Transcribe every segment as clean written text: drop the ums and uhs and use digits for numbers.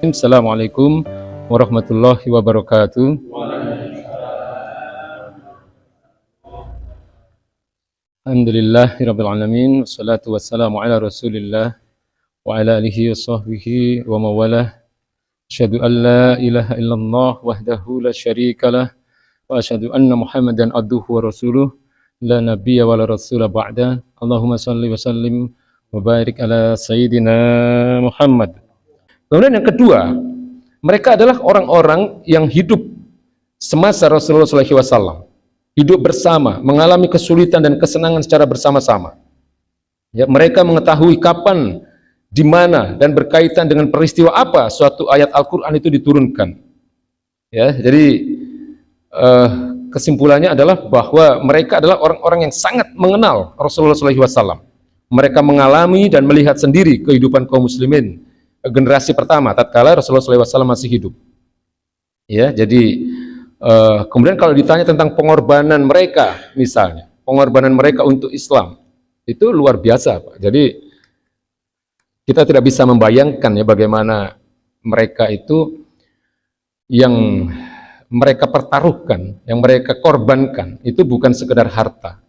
Assalamualaikum warahmatullahi wabarakatuh. Alhamdulillahirabbil alamin, wassalatu wassalamu ala Rasulillah wa ala alihi wa sahbihi wa mawalah. Asyhadu an la ilaha illallah wahdahu la syarikalah wa asyhadu anna Muhammadan abduhu wa rasuluh la nabiyya wa la rasula ba'da. Allahumma shalli wa sallim wa barik ala sayyidina Muhammad. Kemudian yang kedua, mereka adalah orang-orang yang hidup semasa Rasulullah SAW, hidup bersama, mengalami kesulitan dan kesenangan secara bersama-sama. Ya, mereka mengetahui kapan, di mana, dan berkaitan dengan peristiwa apa suatu ayat Al-Quran itu diturunkan. Ya, jadi kesimpulannya adalah bahwa mereka adalah orang-orang yang sangat mengenal Rasulullah SAW. Mereka mengalami dan melihat sendiri kehidupan kaum muslimin generasi pertama tatkala Rasulullah SAW masih hidup. Ya, jadi kemudian kalau ditanya tentang pengorbanan mereka, misalnya pengorbanan mereka untuk Islam, itu luar biasa, Pak. Jadi kita tidak bisa membayangkan ya bagaimana mereka itu yang mereka pertaruhkan, yang mereka korbankan itu bukan sekedar harta,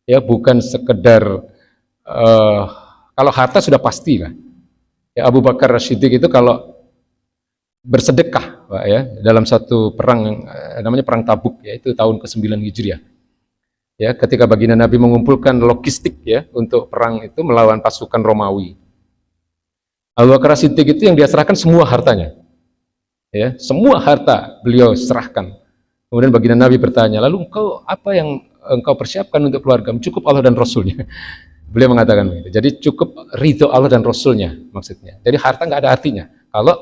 ya bukan sekedar kalau harta sudah pasti lah. Ya, Abu Bakar As-Siddiq itu kalau bersedekah, Pak, ya, dalam satu perang namanya perang Tabuk, yaitu tahun ke-9 Hijriah. Ya, ketika baginda Nabi mengumpulkan logistik ya untuk perang itu melawan pasukan Romawi. Abu Bakar As-Siddiq itu yang dia serahkan semua hartanya. Ya, semua harta beliau serahkan. Kemudian baginda Nabi bertanya, "Lalu engkau apa yang engkau persiapkan untuk keluargamu?" "Cukup Allah dan Rasulnya." Beliau mengatakan begitu. Jadi cukup ridho Allah dan Rasulnya maksudnya. Jadi harta nggak ada artinya kalau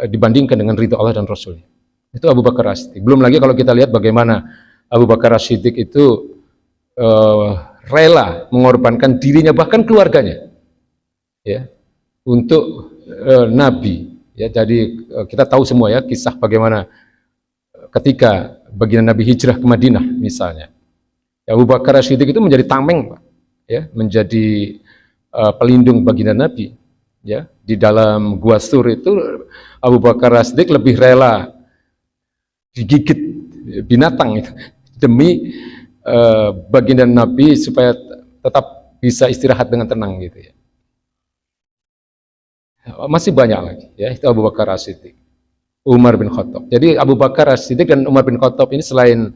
dibandingkan dengan ridho Allah dan Rasulnya. Itu Abu Bakar As-Siddiq. Belum lagi kalau kita lihat bagaimana Abu Bakar As-Siddiq itu rela mengorbankan dirinya bahkan keluarganya, ya, untuk Nabi. Ya, jadi kita tahu semua ya kisah bagaimana ketika baginda Nabi hijrah ke Madinah misalnya. Ya, Abu Bakar As-Siddiq itu menjadi tameng, Pak. Ya, menjadi pelindung baginda Nabi. Ya, di dalam Gua Sur itu Abu Bakar As-Siddiq lebih rela digigit binatang itu demi baginda Nabi supaya tetap bisa istirahat dengan tenang gitu ya. Masih banyak lagi ya, itu Abu Bakar As-Siddiq. Umar bin Khattab. Jadi Abu Bakar As-Siddiq dan Umar bin Khattab ini selain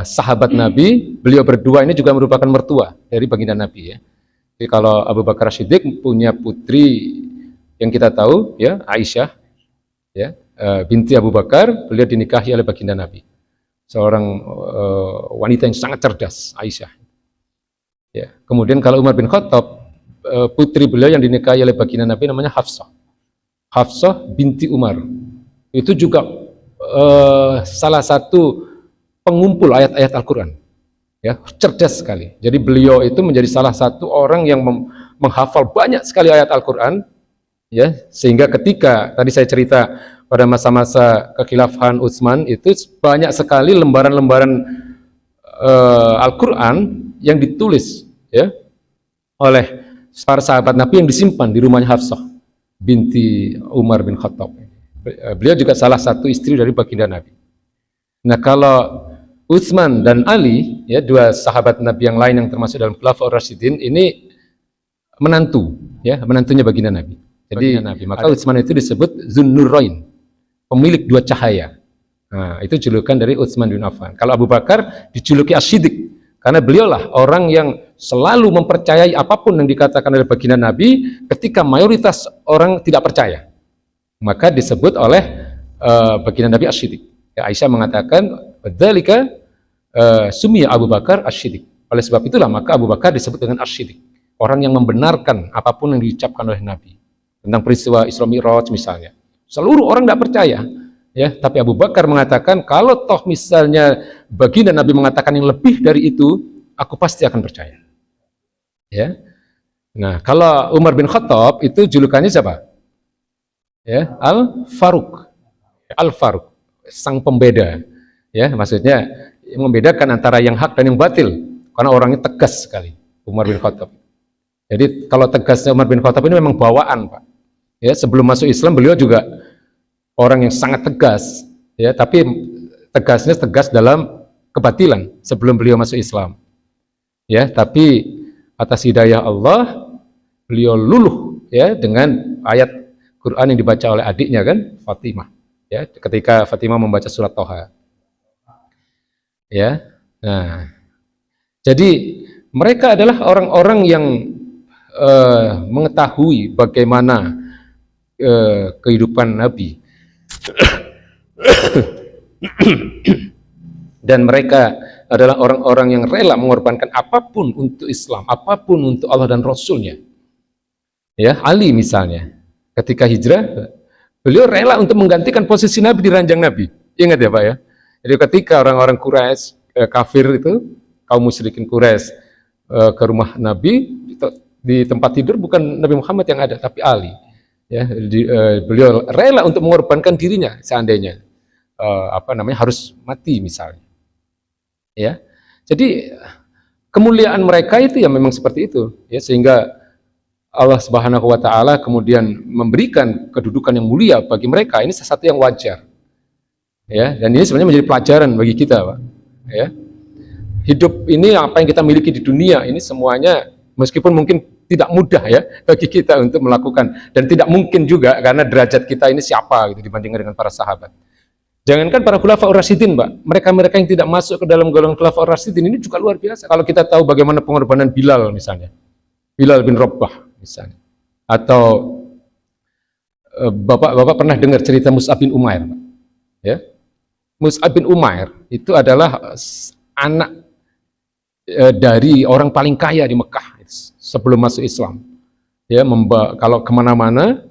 sahabat Nabi, beliau berdua ini juga merupakan mertua dari baginda Nabi ya. Jadi kalau Abu Bakar As-Siddiq punya putri yang kita tahu ya, Aisyah ya, binti Abu Bakar, beliau dinikahi oleh baginda Nabi. Seorang wanita yang sangat cerdas, Aisyah. Ya. Kemudian kalau Umar bin Khattab, putri beliau yang dinikahi oleh baginda Nabi namanya Hafsah. Hafsah binti Umar. Itu juga salah satu pengumpul ayat-ayat Al-Quran, ya, cerdas sekali. Jadi beliau itu menjadi salah satu orang yang menghafal banyak sekali ayat Al-Quran, ya, sehingga ketika tadi saya cerita pada masa-masa kekhilafahan Utsman itu banyak sekali lembaran-lembaran Al-Quran yang ditulis, ya, oleh para sahabat Nabi yang disimpan di rumahnya Hafsah binti Umar bin Khattab. Beliau juga salah satu istri dari baginda Nabi. Nah, kalau Utsman dan Ali, ya, dua sahabat Nabi yang lain yang termasuk dalam Khulafaur Rasyidin, ini menantu, ya, menantunya baginda Nabi. Jadi maka Utsman itu disebut Zunnurain, pemilik dua cahaya. Nah, itu julukan dari Utsman bin Affan. Kalau Abu Bakar dijuluki As-Siddiq karena beliaulah orang yang selalu mempercayai apapun yang dikatakan oleh baginda Nabi ketika mayoritas orang tidak percaya. Maka disebut oleh baginda Nabi As-Siddiq. Ya, Aisyah mengatakan, "Dzalika summiya Abu Bakar As-Siddiq." Oleh sebab itulah maka Abu Bakar disebut dengan As-Siddiq, orang yang membenarkan apapun yang diucapkan oleh Nabi tentang peristiwa Isra Mi'raj misalnya. Seluruh orang tidak percaya, ya, tapi Abu Bakar mengatakan kalau toh misalnya baginda Nabi mengatakan yang lebih dari itu, aku pasti akan percaya. Ya. Nah, kalau Umar bin Khattab itu julukannya siapa? Ya, Al-Faruq. Al-Faruq, sang pembeda. Ya, maksudnya membedakan antara yang hak dan yang batil, karena orangnya tegas sekali Umar bin Khattab. Jadi kalau tegasnya Umar bin Khattab ini memang bawaan, Pak. Ya, sebelum masuk Islam beliau juga orang yang sangat tegas, ya, tapi tegasnya tegas dalam kebatilan sebelum beliau masuk Islam. Ya, tapi atas hidayah Allah beliau luluh ya dengan ayat Quran yang dibaca oleh adiknya kan, Fatimah. Ya, ketika Fatimah membaca surat Toha. Ya. Nah, jadi mereka adalah orang-orang yang mengetahui bagaimana kehidupan Nabi. Dan mereka adalah orang-orang yang rela mengorbankan apapun untuk Islam, apapun untuk Allah dan Rasulnya. Ya, Ali misalnya, ketika hijrah, beliau rela untuk menggantikan posisi Nabi di ranjang Nabi. Ingat ya Pak ya. Jadi ketika orang-orang Quraisy, kafir itu, kaum musyrikin Quraisy ke rumah Nabi, di tempat tidur bukan Nabi Muhammad yang ada, tapi Ali. Ya, beliau rela untuk mengorbankan dirinya seandainya harus mati misalnya. Ya, jadi kemuliaan mereka itu ya memang seperti itu, ya, sehingga Allah Subhanahu Wa Taala kemudian memberikan kedudukan yang mulia bagi mereka. Ini sesuatu yang wajar, ya, dan ini sebenarnya menjadi pelajaran bagi kita, Pak. Ya, hidup ini apa yang kita miliki di dunia ini semuanya meskipun mungkin tidak mudah ya bagi kita untuk melakukan, dan tidak mungkin juga karena derajat kita ini siapa gitu dibandingkan dengan para sahabat. Jangankan para khulafaur rasyidin, Pak, mereka-mereka yang tidak masuk ke dalam golongan khulafaur rasyidin ini juga luar biasa. Kalau kita tahu bagaimana pengorbanan Bilal misalnya, Bilal bin Rabah misalnya, atau Bapak pernah dengar cerita Mus'ab bin Umair, Pak? Ya, Mus'ab bin Umair itu adalah anak dari orang paling kaya di Mekah sebelum masuk Islam. Ya, kalau kemana-mana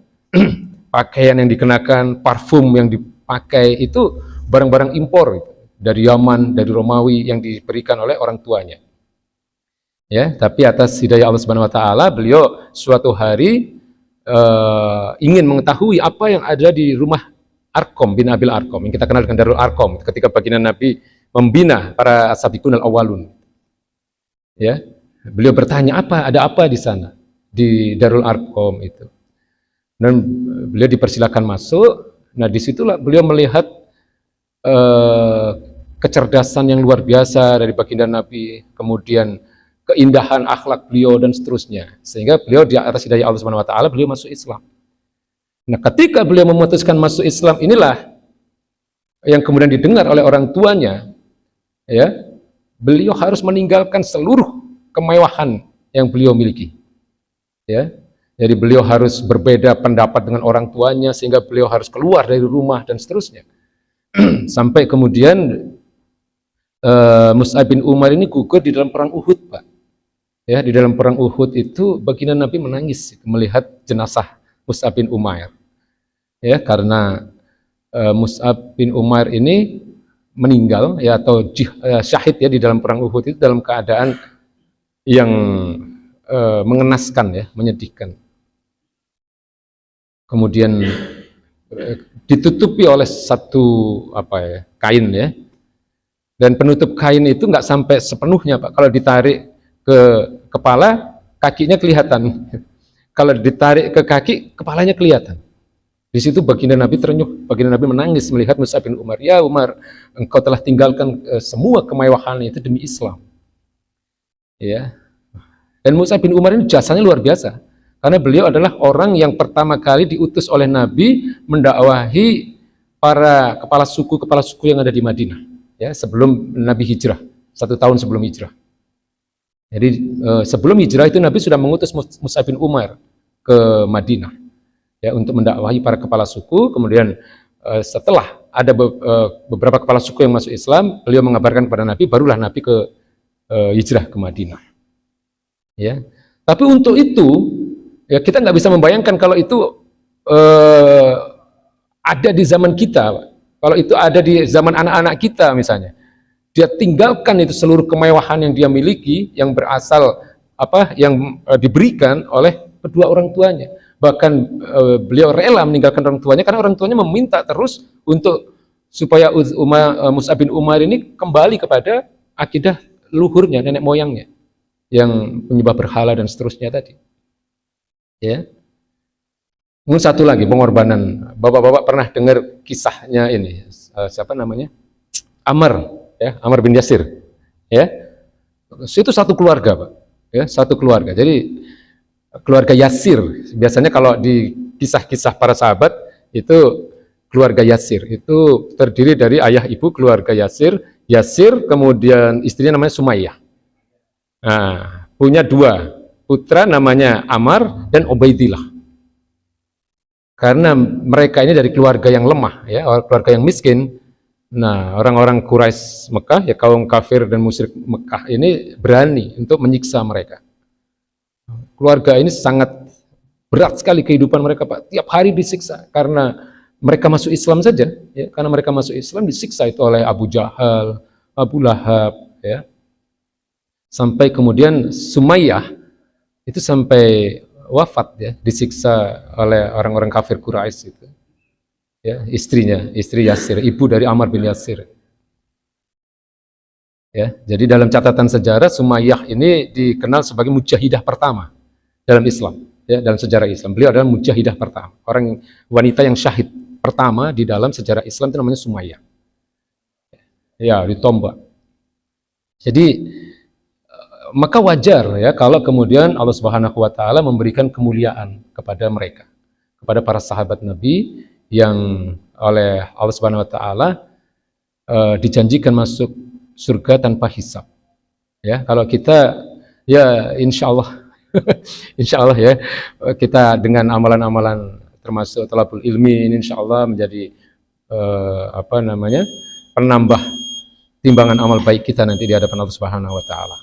pakaian yang dikenakan, parfum yang dipakai itu barang-barang impor gitu, dari Yaman, dari Romawi yang diberikan oleh orang tuanya. Ya, tapi atas hidayah Allah Subhanahu Wa Taala, beliau suatu hari ingin mengetahui apa yang ada di rumah Arqam bin Abil Arqam, yang kita kenal dengan Darul Arqam, ketika baginda Nabi membina para as-sabiqun al-awwalun. Ya, beliau bertanya ada apa di sana di Darul Arqam itu, dan beliau dipersilakan masuk. Nah, disitulah beliau melihat kecerdasan yang luar biasa dari baginda Nabi, kemudian keindahan akhlak beliau dan seterusnya, sehingga beliau di atas hidayah Allah Subhanahu Wa Taala beliau masuk Islam. Nah, ketika beliau memutuskan masuk Islam, inilah yang kemudian didengar oleh orang tuanya, ya, beliau harus meninggalkan seluruh kemewahan yang beliau miliki. Ya, jadi beliau harus berbeda pendapat dengan orang tuanya, sehingga beliau harus keluar dari rumah dan seterusnya. Sampai kemudian Mus'ab bin Umair ini gugur di dalam perang Uhud, Pak. Ya, di dalam perang Uhud itu baginda Nabi menangis melihat jenazah Mus'ab bin Umair. Ya, karena Mus'ab bin Umair ini meninggal ya, atau syahid ya, di dalam perang Uhud itu dalam keadaan yang mengenaskan ya, menyedihkan. Kemudian ditutupi oleh satu kain ya, dan penutup kain itu nggak sampai sepenuhnya, Pak. Kalau ditarik ke kepala, kakinya kelihatan. Kalau ditarik ke kaki, kepalanya kelihatan. Di situ baginda Nabi terenyuh, baginda Nabi menangis melihat Mus'ab bin Umar. Ya Umar, engkau telah tinggalkan semua kemewahan itu demi Islam. Ya. Dan Mus'ab bin Umar ini jasanya luar biasa, karena beliau adalah orang yang pertama kali diutus oleh Nabi mendakwahi para kepala suku yang ada di Madinah, ya, sebelum Nabi hijrah, 1 tahun sebelum hijrah. Jadi sebelum hijrah itu Nabi sudah mengutus Mus'ab bin Umar ke Madinah, ya, untuk mendakwahi para kepala suku. Kemudian setelah ada beberapa kepala suku yang masuk Islam, beliau mengabarkan kepada Nabi, barulah Nabi hijrah ke Madinah. Ya, tapi untuk itu ya, kita nggak bisa membayangkan kalau itu ada di zaman kita, kalau itu ada di zaman anak-anak kita misalnya. Dia tinggalkan itu seluruh kemewahan yang dia miliki, yang berasal yang diberikan oleh kedua orang tuanya. Bahkan beliau rela meninggalkan orang tuanya karena orang tuanya meminta terus supaya Mus'ab bin Umar ini kembali kepada akidah luhurnya, nenek moyangnya yang penyembah berhala dan seterusnya tadi. Ya. Kemudian satu lagi pengorbanan. Bapak-bapak pernah dengar kisahnya ini, siapa namanya? Amr, ya, Amr bin Yasir, ya. Itu satu keluarga, Pak. Ya, satu keluarga. Jadi keluarga Yasir. Biasanya kalau di kisah-kisah para sahabat itu keluarga Yasir itu terdiri dari ayah ibu keluarga Yasir, Yasir kemudian istrinya namanya Sumayyah. Nah, punya dua putra namanya Ammar dan Ubaidillah. Karena mereka ini dari keluarga yang lemah, ya, keluarga yang miskin. Nah, orang-orang Quraisy Mekah, ya kaum kafir dan musyrik Mekah ini berani untuk menyiksa mereka. Keluarga ini sangat berat sekali kehidupan mereka, Pak. Tiap hari disiksa karena mereka masuk Islam saja, ya. Karena mereka masuk Islam disiksa itu oleh Abu Jahal, Abu Lahab, ya. Sampai kemudian Sumayyah itu sampai wafat, ya, disiksa oleh orang-orang kafir Quraisy itu. Ya, istrinya, istri Yasir, ibu dari Ammar bin Yasir. Ya, jadi dalam catatan sejarah Sumayyah ini dikenal sebagai mujahidah pertama dalam Islam, ya, dalam sejarah Islam. Beliau adalah mujahidah pertama, orang wanita yang syahid pertama di dalam sejarah Islam itu namanya Sumayyah. Ya, ditombak. Jadi maka wajar, ya, kalau kemudian Allah Subhanahu wa taala memberikan kemuliaan kepada mereka, kepada para sahabat Nabi yang oleh Allah Subhanahu wa taala dijanjikan masuk surga tanpa hisab. Ya, kalau kita, ya insya Allah insya Allah, ya, kita dengan amalan-amalan termasuk thalabul ilmi ini insya Allah menjadi penambah timbangan amal baik kita nanti di hadapan Allah Subhanahu wa taala.